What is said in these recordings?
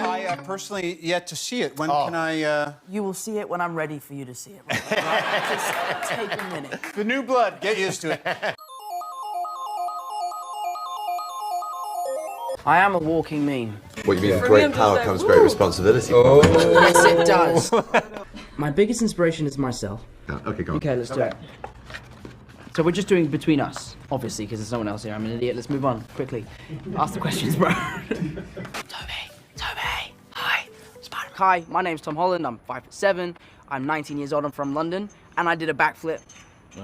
I personally yet to see it. When can I? You will see it when I'm ready for you to see it. Right? Just take a minute. The new blood. Get used to it. I am a walking meme. What you mean? With great power comes great responsibility. Oh. Yes, it does. My biggest inspiration is myself. Yeah, okay, go on. Okay, let's do it. So we're just doing between us, obviously, because there's no one else here. I'm an idiot. Let's move on quickly. Ask the questions, bro. Toby, hi. Spider-Man. Hi, my name's Tom Holland. I'm 5'7". I'm 19 years old. I'm from London, and I did a backflip,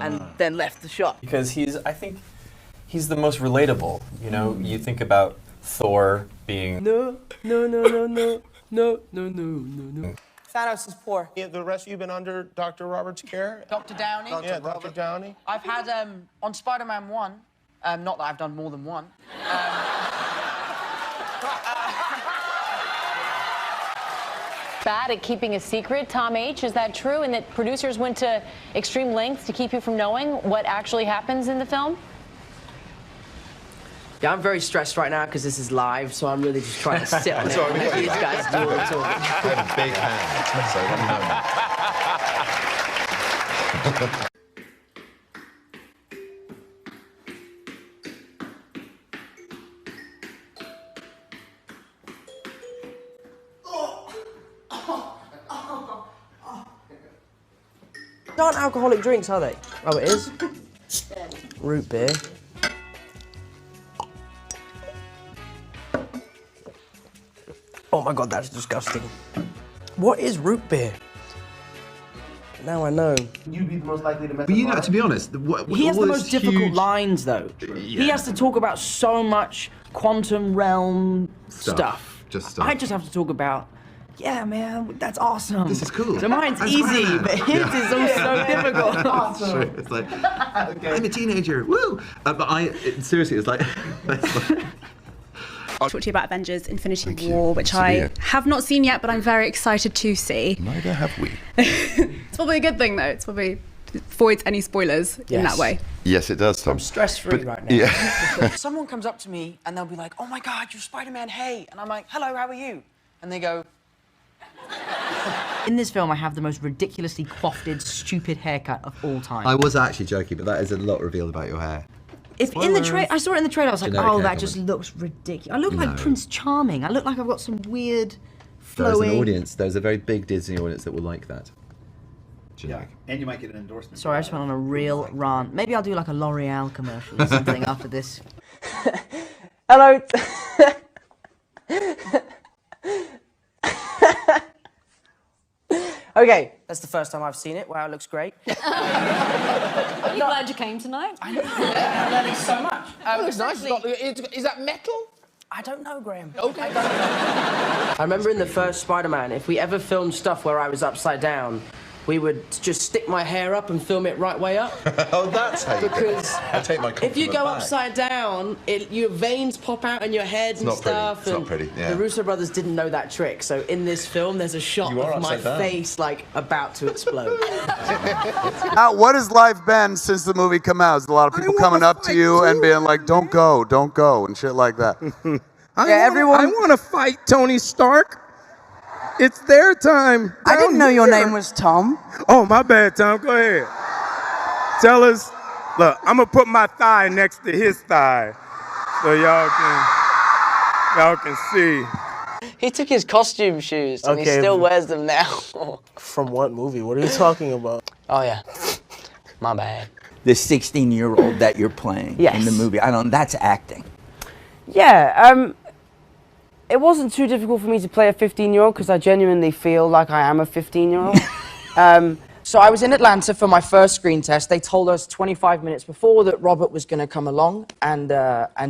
and then left the shot. Because I think he's the most relatable. You know, you think about Thor being No. Thanos is poor. Yeah, the rest of you been under Dr. Robert's care? Dr. Downey? Yeah, Dr. Downey. I've had, on Spider-Man 1, not that I've done more than one. Bad at keeping a secret, Tom H. Is that true? And that producers went to extreme lengths to keep you from knowing what actually happens in the film? Yeah, I'm very stressed right now because this is live, so I'm really just trying to sit on it and let these guys do all the talking. I have a big hand, so let me know. They aren't alcoholic drinks, are they? Oh, it is? Root beer. Oh my god, that's disgusting. What is root beer? Now I know. You'd be the most likely to mess But up you know, life. to be honest, He has the most difficult huge lines, though. Yeah. He has to talk about so much quantum realm stuff. Just stuff. I just have to talk about, yeah, man, that's awesome. This is cool. So mine's I'm easy, Spider-Man. but his is so difficult. Sure, it's like, I'm a teenager, woo! But seriously, it's like, I'll talk to you about Avengers Infinity Thank you. War, which Nice to be I here. have not seen yet, but I'm very excited to see. neither have we. It's probably a good thing, though. It's probably avoids any spoilers in that way. Yes, it does, Tom. I'm stress-free right now. Yeah. Someone comes up to me and they'll be like, oh my God, you're Spider-Man, hey. And I'm like, hello, how are you? And they go... In this film, I have the most ridiculously coiffed, stupid haircut of all time. I was actually joking, but that is a lot revealed about your hair. If in the I saw it in the trailer, I was like, Generic oh, hair that just comment. looks ridiculous. I look like No. Prince Charming. I look like I've got some weird, There's flowing... an audience, there's a very big Disney audience that will like that. Generic. And you might get an endorsement. Sorry, I just went on a real rant. Maybe I'll do like a L'Oreal commercial or something after this. Hello. Okay, that's the first time I've seen it. Wow, it looks great. Are you glad you came tonight? I know. I'm learning so much. It's nice. Is that metal? I don't know, Graham. Okay. I remember in the first Spider-Man, if we ever filmed stuff where I was upside down, we would just stick my hair up and film it right way up. Oh, that's how you Because I take my if you compliment go back. upside down, your veins pop out in your head and not pretty. stuff. It's not and pretty, yeah. The Russo brothers didn't know that trick, so in this film, there's a shot You are of my upside down. face like about to explode. What has life been since the movie come out? Is a lot of people coming up to you and being like, don't go, and shit like that. I want to fight Tony Stark. It's their time. I didn't know your name was Tom. Oh, my bad, Tom. Go ahead. Tell us. Look, I'm gonna put my thigh next to his thigh, so y'all can see. He took his costume shoes and he still wears them now. From what movie? What are you talking about? Oh, yeah. My bad. The 16-year-old that you're playing Yes. in the movie. That's acting. Yeah, it wasn't too difficult for me to play a 15-year-old because I genuinely feel like I am a 15-year-old. So I was in Atlanta for my first screen test. They told us 25 minutes before that Robert was going to come along and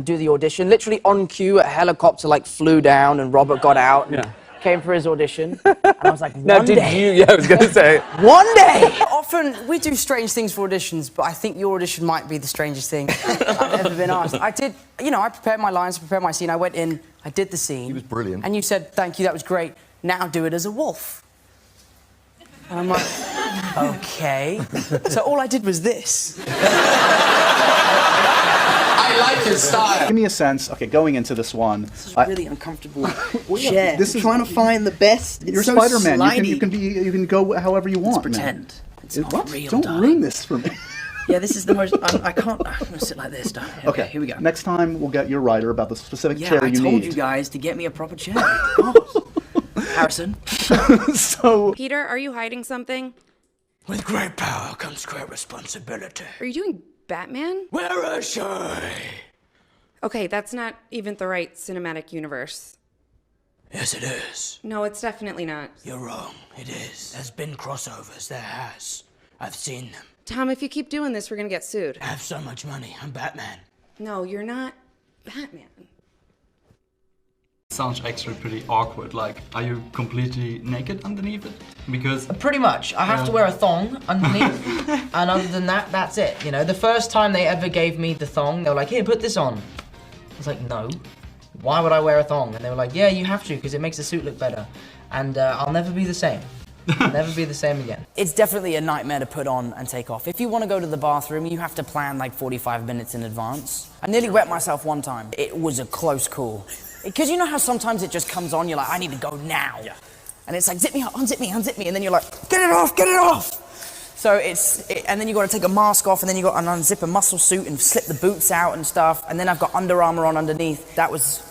do the audition. Literally on cue, a helicopter flew down and Robert got out and came for his audition. And I was like, one day. Yeah, I was gonna say. One day! Often we do strange things for auditions, but I think your audition might be the strangest thing I've ever been asked. I prepared my lines, prepared my scene. I went in, I did the scene. He was brilliant. And you said, thank you, that was great. Now do it as a wolf. And I'm like, okay. So all I did was this. I like his style. Give me a sense. Okay, going into this one. This is really uncomfortable chair. This is trying to find the best. You're so Spider-Man. You can go however you want. Let's man. pretend. It's not real. Don't darling. ruin this for me. Yeah, this is the most. I can't. I'm gonna sit like this, darling. Okay, here we go. Next time we'll get your writer about the specific Yeah, chair I you told need. you guys to get me a proper chair. God. Harrison. So. Peter, are you hiding something? With great power comes great responsibility. Are you doing Batman? Where is she? Okay, that's not even the right cinematic universe. Yes, it is. No, it's definitely not. You're wrong. It is. There's been crossovers. There has. I've seen them. Tom, if you keep doing this, we're gonna get sued. I have so much money. I'm Batman. No, you're not Batman. Sounds actually pretty awkward. Like, are you completely naked underneath it? Because pretty much, I have to wear a thong underneath, and other than that, that's it. You know, the first time they ever gave me the thong, they were like, "Here, put this on." I was like, "No, why would I wear a thong?" And they were like, "Yeah, you have to, because it makes the suit look better." And I'll never be the same. I'll never be the same again. It's definitely a nightmare to put on and take off. If you want to go to the bathroom, you have to plan like 45 minutes in advance. I nearly wet myself one time. It was a close call. Because you know how sometimes it just comes on, you're like, I need to go now. Yeah. And it's like, zip me up, unzip me, unzip me. And then you're like, get it off, get it off. So and then you got to take a mask off, and then you got to unzip a muscle suit and slip the boots out and stuff. And then I've got Under Armour on underneath. That was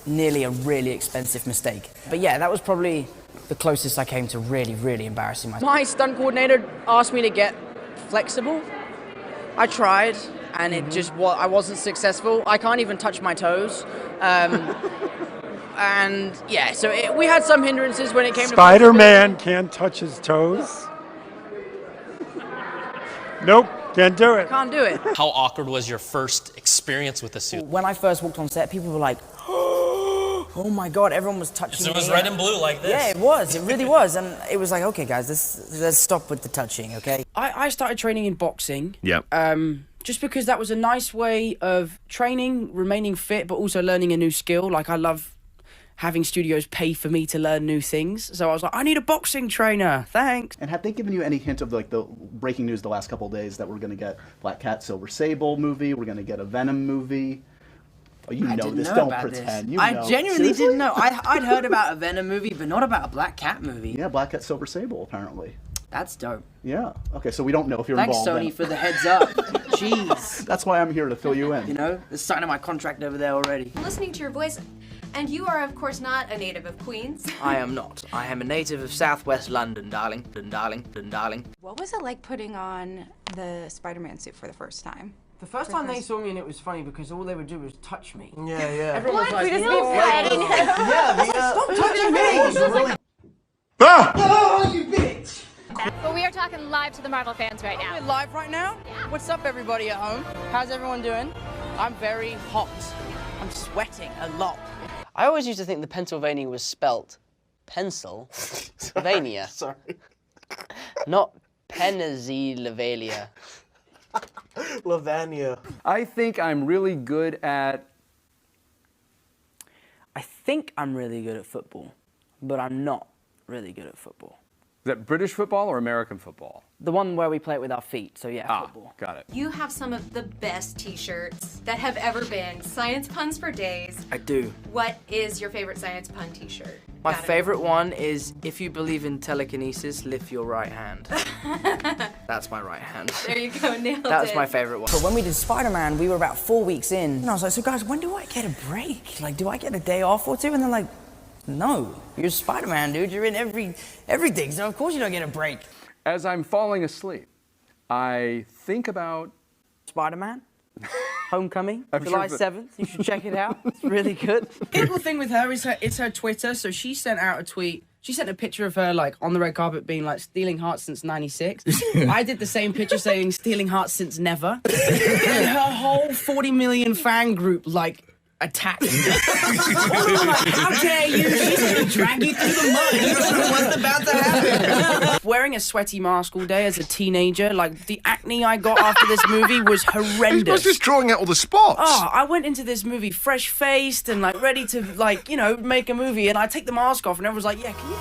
nearly a really expensive mistake. But yeah, that was probably the closest I came to really, really embarrassing myself. My stunt coordinator asked me to get flexible. I tried, and it just I wasn't successful. I can't even touch my toes. And yeah, so we had some hindrances when it came to Spider-Man can't touch his toes? Nope, can't do it. Can't do it. How awkward was your first experience with the suit? When I first walked on set, people were like, oh my God, everyone was touching me. It was red and blue like this. Yeah, it was. It really was. And it was like, okay, guys, let's stop with the touching, okay? I started training in boxing. Yep. Just because that was a nice way of training, remaining fit, but also learning a new skill. Like, I love having studios pay for me to learn new things. So I was like, I need a boxing trainer. Thanks. And have they given you any hint of like the breaking news the last couple of days that we're going to get Black Cat, Silver Sable movie, we're going to get a Venom movie? Oh, you know this. Don't pretend. You I know. genuinely Seriously? didn't know. I'd heard about a Venom movie, but not about a Black Cat movie. Yeah, Black Cat, Silver Sable, apparently. That's dope. Yeah. Okay, so we don't know if you're Thanks, involved. Sony, for the heads up. Jeez. That's why I'm here to fill you in. You know, there's signing my contract over there already. I'm listening to your voice, and you are, of course, not a native of Queens. I am not. I am a native of Southwest London, darling. Darling. What was it like putting on the Spider-Man suit for the first time? The first time they saw me, and it was funny because all they would do was touch me. Yeah, yeah. Everyone was like, Just "No, be fighting. stop touching me!" Ah! You bitch! But we are talking live to the Marvel fans right now. We're live right now? Yeah. What's up, everybody at home? How's everyone doing? I'm very hot. I'm sweating a lot. I always used to think the Pennsylvania was spelt Pennsylvania. Sorry. Not Pennsylvania. Lavania. I think I'm really good at football, but I'm not really good at football. Is that British football or American football? The one where we play it with our feet, so yeah, football. Got it. You have some of the best t-shirts that have ever been. Science puns for days. I do. What is your favorite science pun t-shirt? My favorite one is, if you believe in telekinesis, lift your right hand. That's my right hand. There you go, nailed it. That was my favorite one. But when we did Spider-Man, we were about 4 weeks in, and I was like, so guys, when do I get a break? Like, do I get a day off or two? And they're like, no, you're Spider-Man, dude. You're in everything, so of course you don't get a break. As I'm falling asleep, I think about Spider-Man. Homecoming, I'm July sure 7th. You should check it out. It's really good. The cool thing with her is it's her Twitter. So she sent out a tweet. She sent a picture of her like on the red carpet being like stealing hearts since '96. I did the same picture saying stealing hearts since never. And her whole 40 million fan group like attacked me. How dare you? She's gonna drag you through the mud. You don't know what's about to happen. Wearing a sweaty mask all day as a teenager, like the acne I got after this movie was horrendous. I was just drawing out all the spots. Oh, I went into this movie fresh-faced and like ready to like, you know, make a movie, and I take the mask off and everyone's like, yeah, can you